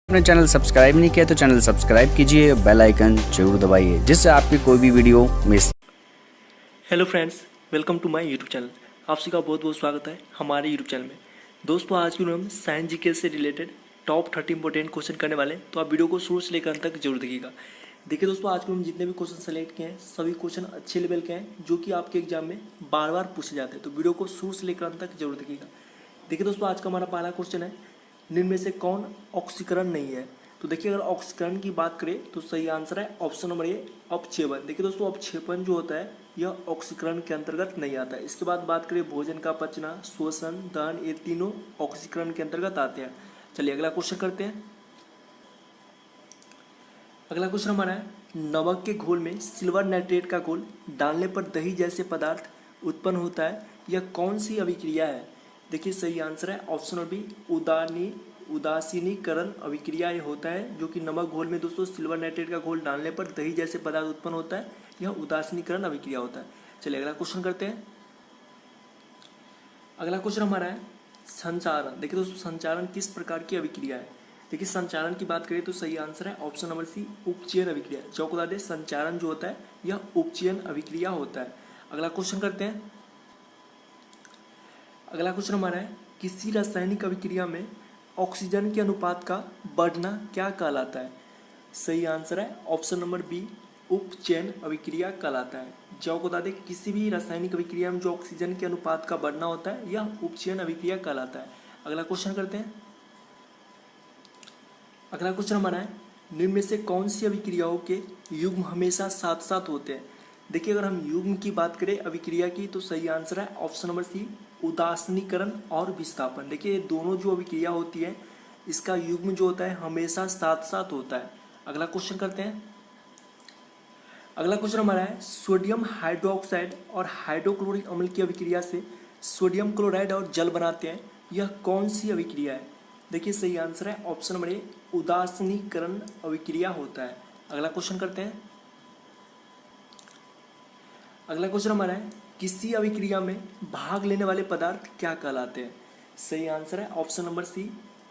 अपने channel subscribe नहीं किया तो चैनल सब्सक्राइब कीजिए, बेल आइकन जरूर दबाइए जिससे आपकी कोई भी video miss. Hello friends, welcome to my YouTube channel. आप सभी का बहुत बहुत स्वागत है हमारे यूट्यूब चैनल में। दोस्तों, आज की वीडियो हम साइंस जीके से रिलेटेड टॉप 30 इंपॉर्टेंट क्वेश्चन करने वाले हैं, तो आप वीडियो को शुरू से लेकर अंत तक जरूर देखिएगा। देखिए दोस्तों, आज के हम जितने भी क्वेश्चन सेलेक्ट किए हैं सभी क्वेश्चन अच्छे लेवल के हैं जो कि आपके एग्जाम में बार बार पूछे जाते हैं, तो वीडियो को शुरू से लेकर अंत तक जरूर देखिएगा। देखिए दोस्तों, आज का हमारा पहला क्वेश्चन है, निम्न में से कौन ऑक्सीकरण नहीं है। तो देखिए, अगर ऑक्सीकरण की बात करें तो सही आंसर है ऑप्शन नंबर ए, अपक्षेपण। देखिए दोस्तों, अपक्षेपण जो होता है यह ऑक्सीकरण के अंतर्गत नहीं आता है। इसके बाद बात करें भोजन का पचना, श्वसन, दहन, ये तीनों ऑक्सीकरण के अंतर्गत आते हैं। चलिए अगला क्वेश्चन करते हैं। अगला क्वेश्चन हमारा है, नमक के घोल में सिल्वर नाइट्रेट का घोल डालने पर दही जैसे पदार्थ उत्पन्न होता है, यह कौन सी अभिक्रिया है। देखिए सही आंसर है ऑप्शन नंबर बी, उदासीनीकरण अभिक्रिया ये होता है, जो कि नमक घोल में दोस्तों सिल्वर नाइट्रेट का घोल डालने पर दही जैसे पदार्थ उत्पन्न होता है, यह उदासीनीकरण अभिक्रिया होता है। चलिए अगला क्वेश्चन करते हैं। अगला क्वेश्चन हमारा है, संचारण। देखिए दोस्तों, संचारण किस प्रकार की अभिक्रिया है। देखिए, संचारण की बात करें तो सही आंसर है ऑप्शन नंबर सी, उपचयन अभिक्रिया। जो को बता दें, संचारण जो होता है यह उपचयन अभिक्रिया होता है। अगला क्वेश्चन करते हैं। अगला क्वेश्चन हमारा है, किसी रासायनिक अभिक्रिया में ऑक्सीजन के अनुपात का बढ़ना क्या कहलाता है। सही आंसर है ऑप्शन नंबर बी, उपचयन अभिक्रिया कहलाता है। जो को बता दें, किसी भी रासायनिक अभिक्रिया में जो ऑक्सीजन के अनुपात का बढ़ना होता है यह उपचयन अभिक्रिया कहलाता है। अगला क्वेश्चन करते हैं। अगला क्वेश्चन हमारा है, निम्न में से कौन सी अभिक्रियाओं के युग्म हमेशा साथ साथ होते हैं। देखिए, अगर हम युग्म की बात करें अभिक्रिया की तो सही आंसर है ऑप्शन नंबर सी, उदासीनीकरण और विस्थापन। देखिए, ये दोनों जो अभिक्रिया होती है इसका युग्म जो होता है हमेशा साथ साथ होता है। अगला क्वेश्चन करते हैं। अगला क्वेश्चन हमारा है, सोडियम हाइड्रोक्साइड और हाइड्रोक्लोरिक अम्ल की अभिक्रिया से सोडियम क्लोराइड और जल बनाते हैं, यह कौन सी अभिक्रिया है। देखिए सही आंसर है ऑप्शन नंबर ए, उदासीनीकरण अभिक्रिया होता है। अगला क्वेश्चन करते हैं। अगला क्वेश्चन हमारा है, किसी अभिक्रिया में भाग लेने वाले पदार्थ क्या कहलाते हैं। सही आंसर है ऑप्शन नंबर सी,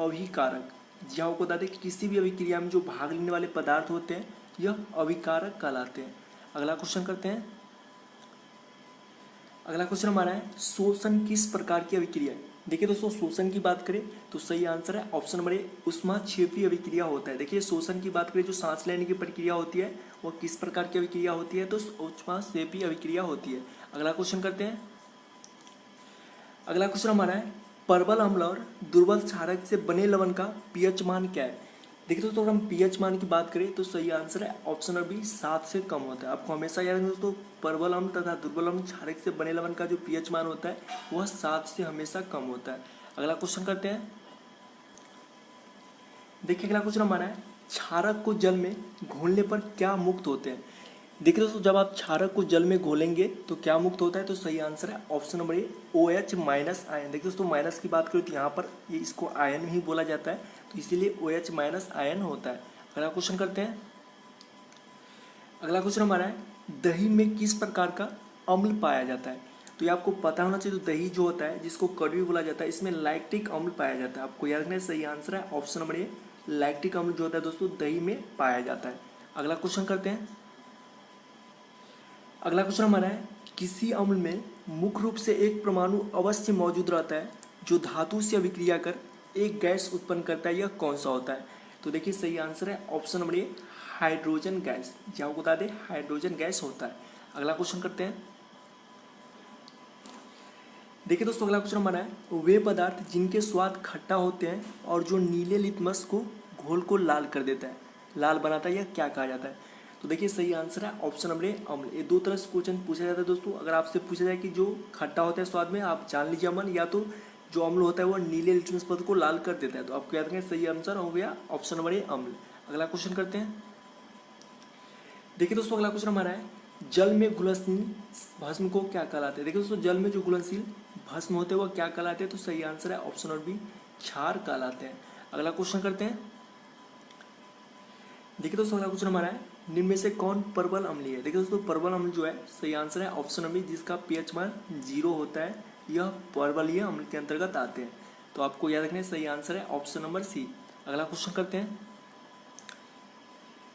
अभिकारक। जहाँ आपको बता दें कि किसी भी अभिक्रिया में जो भाग लेने वाले पदार्थ होते हैं यह अभिकारक कहलाते हैं। अगला क्वेश्चन करते हैं। अगला क्वेश्चन हमारा है, शोषण किस प्रकार की अभिक्रिया है। देखिए दोस्तों, शोषण की बात करें तो सही आंसर है ऑप्शन नंबर ए, ऊष्माक्षेपी अभिक्रिया होता है। देखिए, शोषण की बात करें जो सांस लेने की प्रक्रिया होती है वह किस प्रकार की अभिक्रिया होती है, तो ऊष्माक्षेपी अभिक्रिया होती है। अगला क्वेश्चन करते हैं। अगला क्वेश्चन हमारा है, प्रबल अम्ल और दुर्बल क्षारक से बने लवण का पीएच मान क्या है। देखिए दोस्तों, अगर हम पीएच मान की बात करें तो सही आंसर है ऑप्शन नंबर बी, 7 से कम होता है। आपको हमेशा याद रखना दोस्तों, प्रबल अम्ल तथा दुर्बल अम्ल क्षारक से बने लवण का जो पीएच मान होता है वह 7 से हमेशा कम होता है। अगला क्वेश्चन करते हैं। देखिए, अगला क्वेश्चन हमारा है, क्षारक को जल में घोलने पर क्या मुक्त होते हैं। देखिए दोस्तों, जब आप क्षारक को जल में घोलेंगे तो क्या मुक्त होता है, तो सही आंसर है option number A, OH minus ion. देखिए दोस्तों, माइनस की बात करें तो यहाँ पर ये इसको आयन ही बोला जाता है, तो इसीलिए OH माइनस आयन होता है। अगला क्वेश्चन करते हैं। अगला क्वेश्चन हमारा है, दही में किस प्रकार का अम्ल पाया जाता है। तो ये आपको पता होना चाहिए। तो दही जो होता है जिसको कड़वी बोला जाता है, इसमें लैक्टिक अम्ल पाया जाता है। आपको याद रखना है, सही आंसर है ऑप्शन नंबर ए, लैक्टिक अम्ल जो होता है दोस्तों दही में पाया जाता है। अगला क्वेश्चन करते हैं। अगला क्वेश्चन हमारा है, किसी अम्ल में मुख्य रूप से एक परमाणु अवश्य मौजूद रहता है जो धातु से अभिक्रिया कर एक गैस उत्पन्न करता है, यह कौन सा होता है। तो देखिए सही आंसर है option number A, hydrogen gas. क्या आपको बता दें, हाइड्रोजन गैस होता है। अगला क्वेश्चन करते हैं। देखिए दोस्तों, अगला क्वेश्चन हमारा है, वे पदार्थ जिनके स्वाद खट्टा होते हैं और जो नीले लिटमस को घोल को लाल कर देता है, लाल बनाता है, यह क्या कहा जाता है। तो देखिए सही आंसर है ऑप्शन नंबर ए, अम्ल। ये दो तरह से क्वेश्चन पूछा जाता है दोस्तों। अगर आपसे पूछा जाए कि जो खट्टा होता है स्वाद में, आप जान लीजिए अमल, या तो जो अम्ल होता है वो नीले लिटमस पद को लाल कर देता है, तो आपको याद रखें सही आंसर हो गया ऑप्शन नंबर ए, अम्ल। अगला क्वेश्चन करते हैं। देखिए दोस्तों, अगला क्वेश्चन हमारा है, जल में घुलनशील भस्म को क्या कहलाते हैं। देखिए दोस्तों, जल में जो घुलनशील भस्म होते हैं वो क्या कहलाते हैं, तो सही आंसर है ऑप्शन नंबर बी, क्षार कहलाते हैं। अगला क्वेश्चन करते हैं। देखिए दोस्तों, अगला क्वेश्चन हमारा है, निम्न में से कौन प्रबल अम्लीय है। देखिए दोस्तों, प्रबल अम्ल जो है सही आंसर है ऑप्शन नंबर बी, जिसका पीएच मान 0 होता है, यह प्रबलीय अम्ल के अंतर्गत आते हैं। तो आपको याद रखना है, सही आंसर है ऑप्शन नंबर सी, अगला क्वेश्चन करते हैं।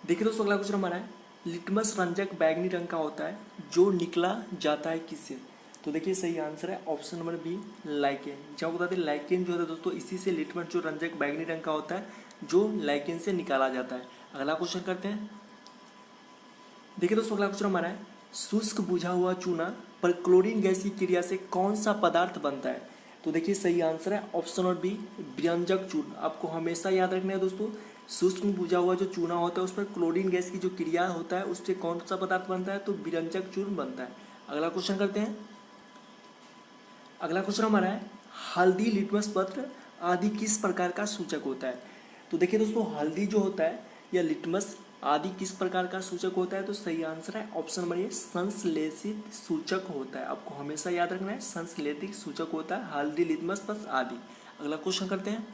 देखिए दोस्तों अगला क्वेश्चन हमारा है, लिटमस रंजक बैगनी रंग का होता है जो निकला जाता है किससे? तो देखिए सही आंसर है ऑप्शन नंबर बी, लाइकेन। जब बता दें लाइकेन जो होता है दोस्तों, इसी से लिटमस जो रंजक बैगनी रंग का होता है जो लाइकेन से निकाला जाता है। अगला क्वेश्चन करते हैं। देखिए दोस्तों अगला क्वेश्चन हमारा है, शुष्क बुझा हुआ चूना पर क्लोरीन गैस की क्रिया से कौन सा पदार्थ बनता है? तो देखिए सही आंसर है ऑप्शन नंबर बी, व्यंजक चूर्ण। आपको हमेशा याद रखना है दोस्तों, शुष्क बुझा हुआ जो चूना होता है उस पर क्लोरीन गैस की जो क्रिया होता है उससे कौन सा पदार्थ बनता है? तो व्यंजक चूर्ण बनता है। अगला क्वेश्चन करते हैं। अगला क्वेश्चन हमारा है, हल्दी, लिटमस पत्र आदि किस प्रकार का सूचक होता है? तो देखिए दोस्तों हल्दी जो होता है या लिटमस आदि किस प्रकार का सूचक होता है? तो सही आंसर है ऑप्शन नंबर ए, संश्लेषित सूचक होता है। आपको हमेशा याद रखना है संश्लेषित सूचक होता है हल्दी, लिटमस पत्र आदि। अगला क्वेश्चन करते हैं।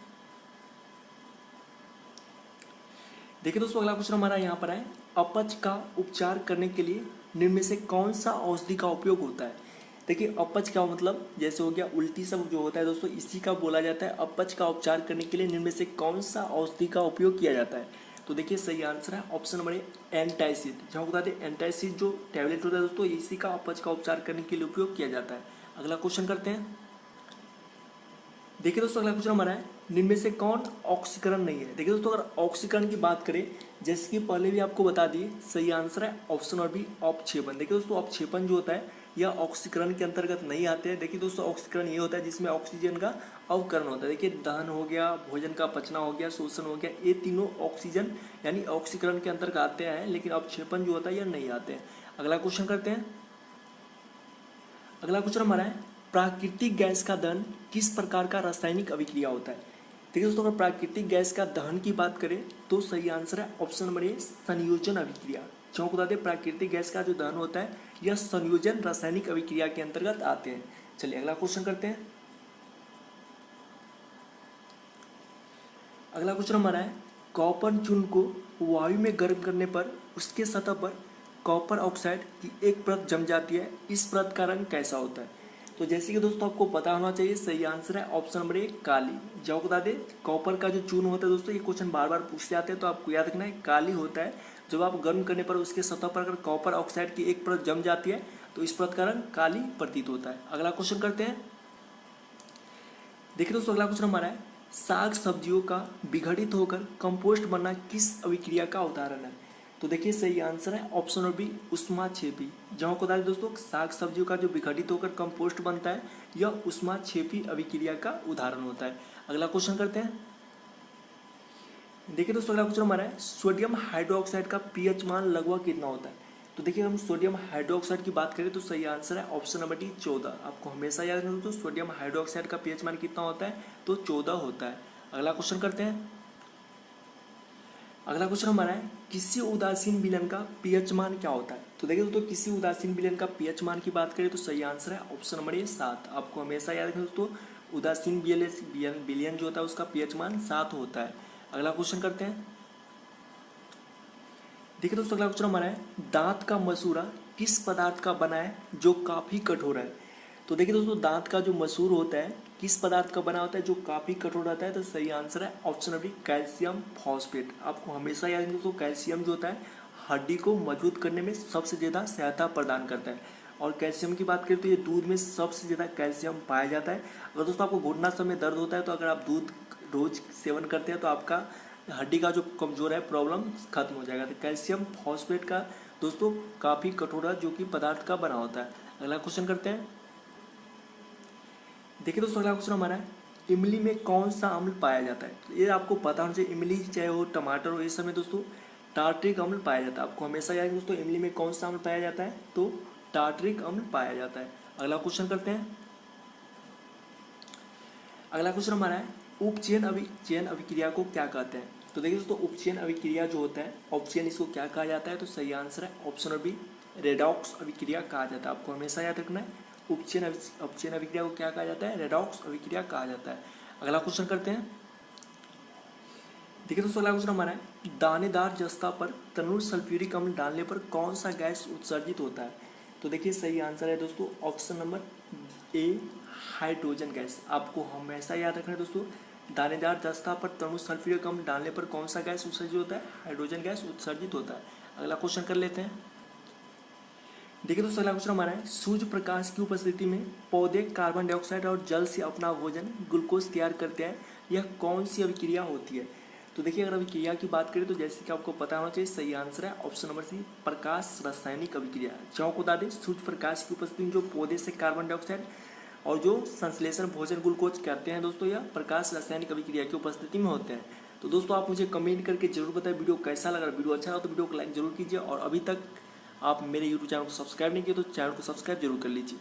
देखिए दोस्तों अगला क्वेश्चन हमारा यहाँ पर है, अपच का उपचार करने के लिए निम्न में से कौन सा औषधि का उपयोग होता है? देखिए अपच का मतलब जैसे हो गया उल्टी सब जो होता है दोस्तों, इसी का बोला जाता है। अपच का उपचार करने के लिए निम्न में से कौन सा औषधि का उपयोग किया जाता है? तो देखिए सही आंसर है ऑप्शन नंबर ए, एंटासिड। जहाँ बता दें एंटासिड जो टैबलेट होता है दोस्तों, इसी का अपच का उपचार करने के लिए उपयोग किया जाता है। अगला क्वेश्चन करते हैं। देखिए दोस्तों अगला क्वेश्चन हमारा है, निम्न में से कौन ऑक्सीकरण नहीं है? देखिए दोस्तों अगर ऑक्सीकरण की बात करें, जैसे कि पहले भी आपको बता दिए, सही आंसर है ऑप्शन नंबर बी, अपक्षेपण। देखिए दोस्तों अपक्षेपण जो होता है यह ऑक्सीकरण के अंतर्गत नहीं आते हैं। देखिए दोस्तों ऑक्सीकरण ये होता है जिसमें ऑक्सीजन का अवकरण होता है। देखिए दहन हो गया, भोजन का पचना हो गया, शोषण हो गया, ये तीनों ऑक्सीजन यानी ऑक्सीकरण के अंतर्गत आते हैं, लेकिन अपक्षेपण जो होता है यह नहीं आते हैं। अगला क्वेश्चन करते हैं। अगला क्वेश्चन हमारा है, प्राकृतिक गैस का दहन किस प्रकार का रासायनिक अभिक्रिया होता है? देखिए दोस्तों अगर प्राकृतिक गैस का दहन की बात करें तो सही आंसर है ऑप्शन नंबर ए, संयोजन अभिक्रिया। जो बता दें प्राकृतिक गैस का जो दहन होता है यह संयोजन रासायनिक अभिक्रिया के अंतर्गत आते हैं। चलिए अगला क्वेश्चन करते हैं। अगला क्वेश्चन हमारा है, कॉपर चूर्ण को वायु में गर्म करने पर उसके सतह पर कॉपर ऑक्साइड की एक परत जम जाती है, इस परत का रंग कैसा होता है? तो जैसे कि दोस्तों आपको पता होना चाहिए, सही आंसर है ऑप्शन नंबर ए, काली। जब बता दें कॉपर का जो चूर्ण होता है दोस्तों, ये क्वेश्चन बार बार पूछ जाते हैं तो आपको याद रखना है काली होता है। जब आप गर्म करने पर उसके सतह पर अगर कॉपर ऑक्साइड की एक परत जम जाती है तो इस परत का रंग काली प्रतीत होता है। अगला क्वेश्चन करते हैं। देखिए दोस्तों अगला क्वेश्चन हमारा है, साग सब्जियों का विघटित होकर कंपोस्ट बनना किस अभिक्रिया का उदाहरण है? तो देखिए सही आंसर है ऑप्शन नंबर बी, उष्माक्षेपी। जहाँ को बता दें दोस्तों साग सब्जियों का जो विघटित होकर कंपोस्ट बनता है यह उष्माक्षेपी अभिक्रिया का उदाहरण होता है। अगला क्वेश्चन करते हैं। देखिए दोस्तों अगला क्वेश्चन हमारा है, सोडियम हाइड्रोक्साइड का पीएच मान लगभग कितना होता है? तो देखिए हम सोडियम हाइड्रोक्साइड की बात करें तो सही आंसर है ऑप्शन नंबर डी, 14। आपको हमेशा याद रखना दोस्तों सोडियम हाइड्रोक्साइड का पीएच मान कितना होता है? तो 14 होता है। अगला क्वेश्चन करते हैं। अगला क्वेश्चन हमारा है, किसी उदासीन विलयन का पीएच मान क्या होता है? तो देखिए दोस्तों किसी उदासीन विलयन का पीएच मान की बात करें तो सही आंसर है ऑप्शन नंबर ए, 7। आपको हमेशा याद रखना दोस्तों उदासीन विलयन जो होता है उसका पीएच मान 7 होता है। अगला क्वेश्चन करते हैं। देखिए दोस्तों अगला क्वेश्चन हमारा है, दांत का मसूड़ा किस पदार्थ का बना है जो काफ़ी कठोर है? तो देखिए दोस्तों दांत का जो मसूर होता है किस पदार्थ का बना होता है जो काफ़ी कठोर होता है? तो सही आंसर है option number B, calcium phosphate. आपको हमेशा याद रखना दोस्तों कैल्शियम जो होता है हड्डी को मजबूत करने में सबसे ज़्यादा सहायता प्रदान करता है। और कैल्शियम की बात करें तो ये दूध में सबसे ज़्यादा कैल्शियम पाया जाता है। अगर दोस्तों आपको घुटना समय दर्द होता है तो अगर आप दूध रोज सेवन करते हैं तो आपका हड्डी का जो कमजोर है प्रॉब्लम खत्म हो जाएगा। तो कैल्शियम फॉस्फेट का दोस्तों काफ़ी कठोर है जो कि पदार्थ का बना होता है। अगला क्वेश्चन करते हैं। देखिए दोस्तों अगला क्वेश्चन हमारा है, इमली में कौन सा अम्ल पाया जाता है? तो ये आपको पता होना चाहिए, इमली चाहे हो टमाटर हो, ये सब में दोस्तों टार्ट्रिक अम्ल पाया जाता है। आपको हमेशा याद दोस्तों इमली में कौन सा अम्ल पाया जाता है? तो टार्ट्रिक अम्ल पाया जाता है। अगला क्वेश्चन करते हैं। अगला क्वेश्चन हमारा है, उपचयन अभिक्रिया को क्या कहते हैं? तो देखिए दोस्तों उपचयन अभिक्रिया जो होता है, उपचयन इसको क्या कहा जाता है? तो सही आंसर है ऑप्शन नंबर बी, रेडॉक्स अभिक्रिया कहा जाता है। आपको हमेशा याद रखना है उपचयन अभिक्रिया को क्या कहा जाता है? रेडॉक्स अभिक्रिया कहा जाता है। अगला क्वेश्चन करते हैं। देखिए दोस्तों अगला क्वेश्चन हमारा है, दानेदार जस्ता पर तनुर सल्फ्यूरिक अम्ल डालने पर कौन सा गैस उत्सर्जित होता है? तो देखिए सही आंसर है दोस्तों option number A, hydrogen gas. आपको हमेशा याद रखना है दोस्तों दानेदार दस्ता पर तरबूज सल्फ्यूरिक अम्ल डालने पर कौन सा गैस उत्सर्जित होता है? हाइड्रोजन गैस उत्सर्जित होता है। अगला क्वेश्चन कर लेते हैं। देखिए दोस्तों, अगला क्वेश्चन हमारा है, सूर्य प्रकाश की उपस्थिति में पौधे कार्बन डाइऑक्साइड और जल से अपना भोजन ग्लूकोज तैयार करते हैं। यह कौन सी अभिक्रिया होती है? तो देखिए, अगर अभिक्रिया की बात करें तो जैसे कि आपको पता होना चाहिए, सही आंसर है ऑप्शन नंबर सी, प्रकाश रासायनिक अभिक्रिया। जो आपको बता दें, सूर्य प्रकाश की उपस्थिति में जो पौधे से कार्बन डाइऑक्साइड और जो संश्लेषण भोजन ग्लूकोज करते हैं दोस्तों, यह प्रकाश रासायनिक अभिक्रिया की उपस्थिति में होते हैं। तो दोस्तों, आप मुझे कमेंट करके जरूर बताएं वीडियो कैसा लगा। वीडियो अच्छा लगा तो वीडियो को लाइक जरूर कीजिए, और अभी तक आप मेरे यूट्यूब चैनल को सब्सक्राइब नहीं किए तो चैनल को सब्सक्राइब जरूर कर लीजिए।